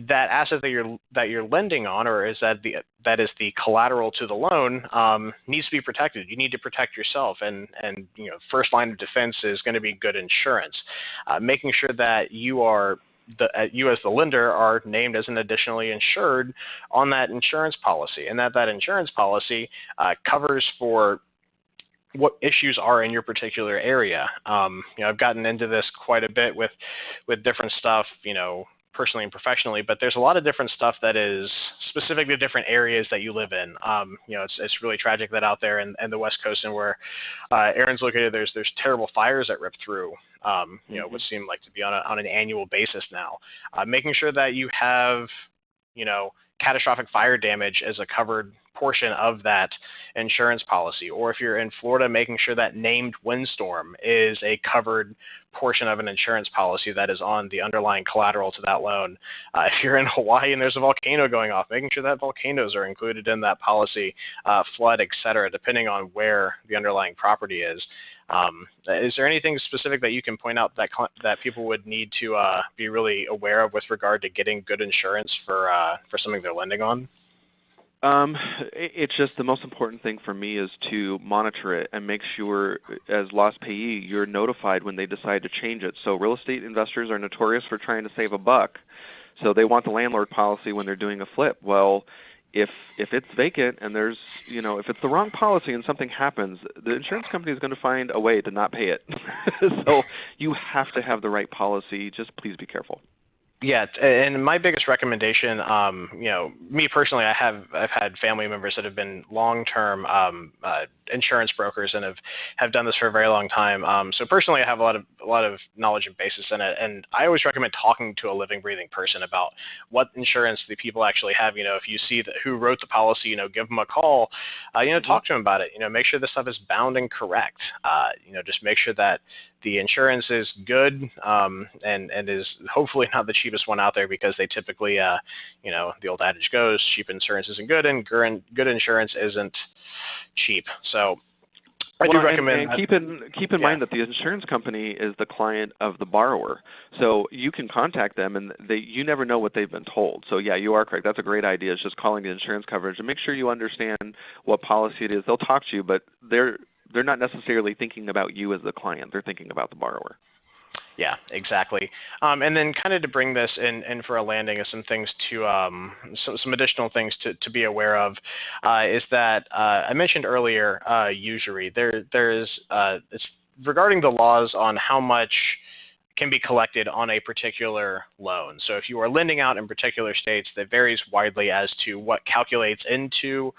that asset that you're lending on, or that is the collateral to the loan, needs to be protected. You need to protect yourself, and first line of defense is going to be good insurance, making sure that you as the lender are named as an additionally insured on that insurance policy, and that insurance policy covers for what issues are in your particular area. I've gotten into this quite a bit with different stuff, personally and professionally, but there's a lot of different stuff that is specific to different areas that you live in. It's really tragic that out there in the West Coast and where Aaron's located, there's terrible fires that rip through, what seem like to be on an annual basis now. Making sure that you have, catastrophic fire damage as a covered portion of that insurance policy, or if you're in Florida, making sure that named windstorm is a covered portion of an insurance policy that is on the underlying collateral to that loan. If you're in Hawaii and there's a volcano going off, making sure that volcanoes are included in that policy, flood, etc., depending on where the underlying property is. Is there anything specific that you can point out that people would need to be really aware of with regard to getting good insurance for something they're lending on? It's just the most important thing for me is to monitor it and make sure as loss payee you're notified when they decide to change it. So real estate investors are notorious for trying to save a buck. So they want the landlord policy when they're doing a flip. Well, if it's vacant and there's, if it's the wrong policy and something happens, the insurance company is going to find a way to not pay it. So you have to have the right policy. Just please be careful. Yeah, and my biggest recommendation, me personally, I've had family members that have been long-term insurance brokers and have done this for a very long time. So personally, I have a lot of knowledge and basis in it, and I always recommend talking to a living, breathing person about what insurance the people actually have. If you see who wrote the policy, give them a call. Talk to them about it. Make sure the stuff is bound and correct. Just make sure that the insurance is good and is hopefully not the cheapest one out there, because they typically, the old adage goes, cheap insurance isn't good and good insurance isn't cheap. So I do recommend. And keep in mind that the insurance company is the client of the borrower, so you can contact them, and you never know what they've been told. So yeah, you are correct. That's a great idea. Is just calling the insurance coverage and make sure you understand what policy it is. They'll talk to you, but they're not necessarily thinking about you as the client. They're thinking about the borrower. Yeah, exactly. And then kind of to bring this in for a landing is some things some additional things to be aware of is that I mentioned earlier usury. There's it's regarding the laws on how much can be collected on a particular loan. So if you are lending out in particular states, that varies widely as to what calculates into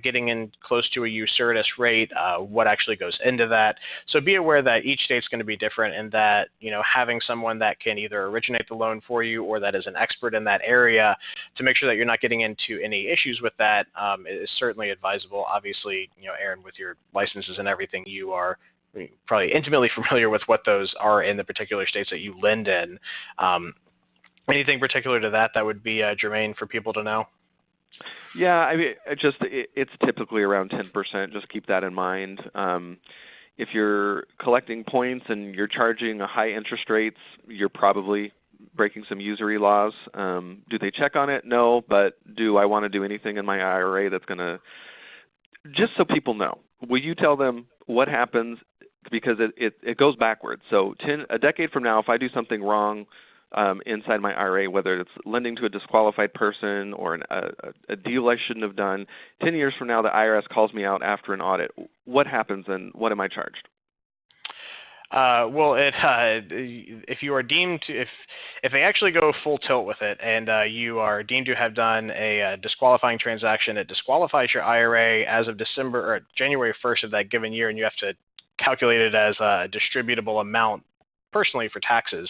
getting in close to a usurious rate, what actually goes into that. So be aware that each state's going to be different, and that having someone that can either originate the loan for you or that is an expert in that area to make sure that you're not getting into any issues with that is certainly advisable. Obviously, Aaron, with your licenses and everything, you are probably intimately familiar with what those are in the particular states that you lend in. Anything particular to that would be germane for people to know? Yeah, I mean, it's typically around 10%. Just keep that in mind. If you're collecting points and you're charging a high interest rates, you're probably breaking some usury laws. Do they check on it? No, but do I want to do anything in my IRA that's going to, just so people know, will you tell them what happens? because it goes backwards. So a decade from now, if I do something wrong inside my IRA, whether it's lending to a disqualified person or a deal I shouldn't have done, 10 years from now the IRS calls me out after an audit. What happens and what am I charged? Well, if you are deemed to, if they actually go full tilt with it, and you are deemed to have done a disqualifying transaction, it disqualifies your IRA as of December or January 1st of that given year, and you have to calculate it as a distributable amount personally for taxes.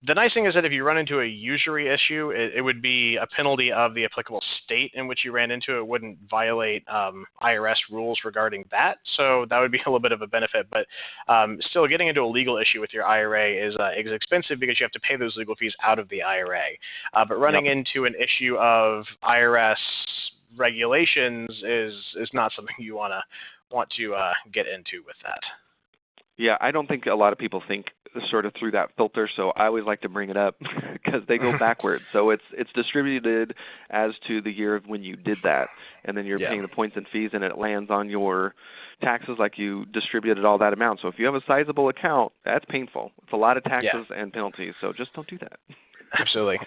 The nice thing is that if you run into a usury issue, it would be a penalty of the applicable state in which you ran into. It wouldn't violate IRS rules regarding that, so that would be a little bit of a benefit. But still, getting into a legal issue with your IRA is expensive because you have to pay those legal fees out of the IRA. But running into an issue of IRS regulations is not something you want to get into with that. Yeah, I don't think a lot of people think sort of through that filter, so I always like to bring it up because they go backwards. So it's distributed as to the year of when you did that, and then you're paying the points and fees, and it lands on your taxes like you distributed all that amount. So if you have a sizable account, that's painful. It's a lot of taxes and penalties, so just don't do that. Absolutely.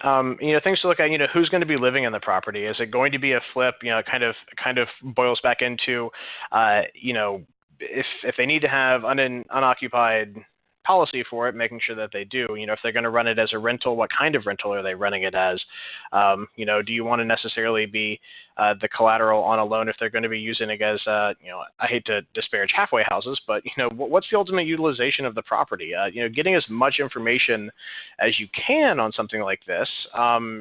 Things to look at, who's going to be living in the property. Is it going to be a flip? It kind of boils back into, if they need to have unoccupied policy for it, making sure that they do. If they're going to run it as a rental, what kind of rental are they running it as? Do you want to necessarily be the collateral on a loan if they're going to be using it as, I hate to disparage halfway houses, but, what's the ultimate utilization of the property? Getting as much information as you can on something like this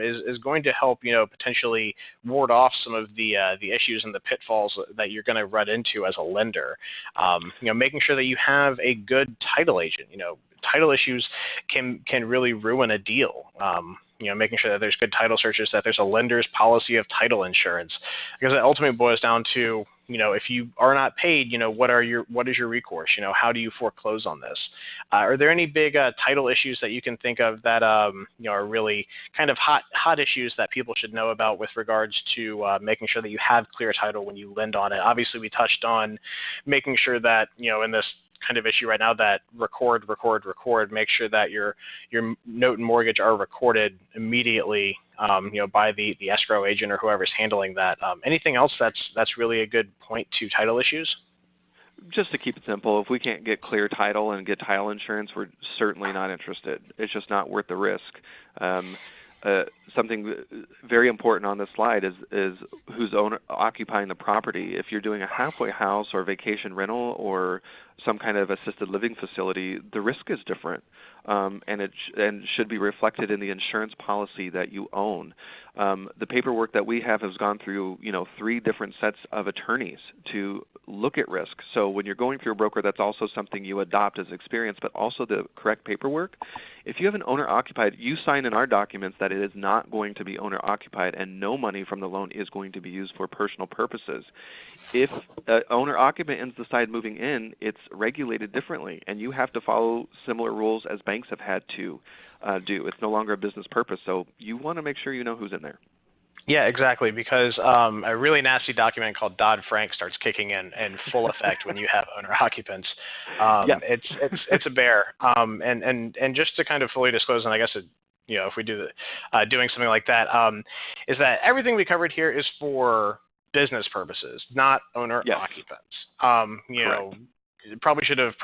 is going to help, potentially ward off some of the issues and the pitfalls that you're going to run into as a lender. Making sure that you have a good title agent. Title issues can really ruin a deal. Making sure that there's good title searches, that there's a lender's policy of title insurance, because it ultimately boils down to, if you are not paid, what is your recourse? How do you foreclose on this? Are there any big title issues that you can think of that are really kind of hot issues that people should know about with regards to making sure that you have clear title when you lend on it? Obviously, we touched on making sure that in this kind of issue right now that record, make sure that your note and mortgage are recorded immediately, by the escrow agent or whoever's handling that. Anything else that's really a good point to title issues? Just to keep it simple, if we can't get clear title and get title insurance, we're certainly not interested. It's just not worth the risk. Something very important on this slide is who's occupying the property. If you're doing a halfway house or vacation rental or some kind of assisted living facility, the risk is different, and should be reflected in the insurance policy that you own. The paperwork that we have has gone through 3 different sets of attorneys to look at risk. So when you're going through a broker, that's also something you adopt as experience, but also the correct paperwork. If you have an owner-occupied, you sign in our documents that it is not going to be owner-occupied and no money from the loan is going to be used for personal purposes. If the owner-occupant decides moving in, it's regulated differently, and you have to follow similar rules as banks have had to do. It's no longer a business purpose, so you want to make sure you know who's in there. Yeah, exactly, because a really nasty document called Dodd-Frank starts kicking in full effect when you have owner-occupants. It's a bear. And just to kind of fully disclose, and I guess if we do doing something like that, is that everything we covered here is for business purposes, not owner-occupants. It probably should have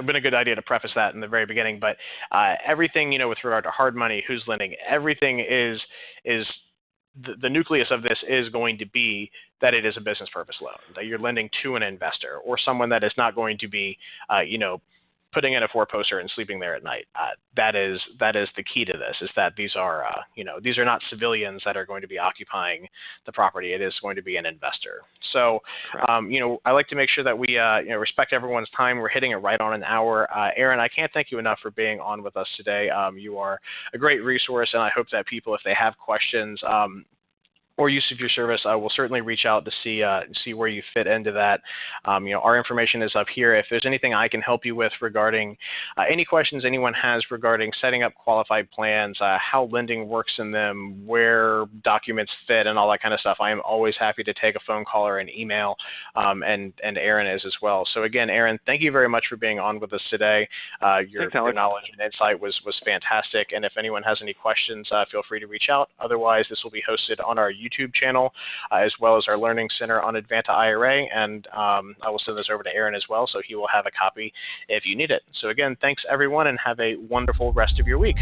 been a good idea to preface that in the very beginning, but everything, with regard to hard money, who's lending, everything is the nucleus of this is going to be that it is a business purpose loan, that you're lending to an investor or someone that is not going to be, putting in a 4-poster and sleeping there at night. That is the key to this, is that these are, these are not civilians that are going to be occupying the property. It is going to be an investor. So, I like to make sure that we, respect everyone's time. We're hitting it right on an hour. Aaron, I can't thank you enough for being on with us today. You are a great resource, and I hope that people, if they have questions, or use of your service, I will certainly reach out to see where you fit into that. Our information is up here. If there's anything I can help you with regarding any questions anyone has regarding setting up qualified plans, how lending works in them, where documents fit, and all that kind of stuff, I am always happy to take a phone call or an email, and Aaron is as well. So again, Aaron, thank you very much for being on with us today. Your knowledge and insight was fantastic. And if anyone has any questions, feel free to reach out. Otherwise, this will be hosted on our YouTube channel, as well as our Learning Center on Advanta IRA, and I will send this over to Aaron as well, so he will have a copy if you need it. So again, thanks everyone, and have a wonderful rest of your week.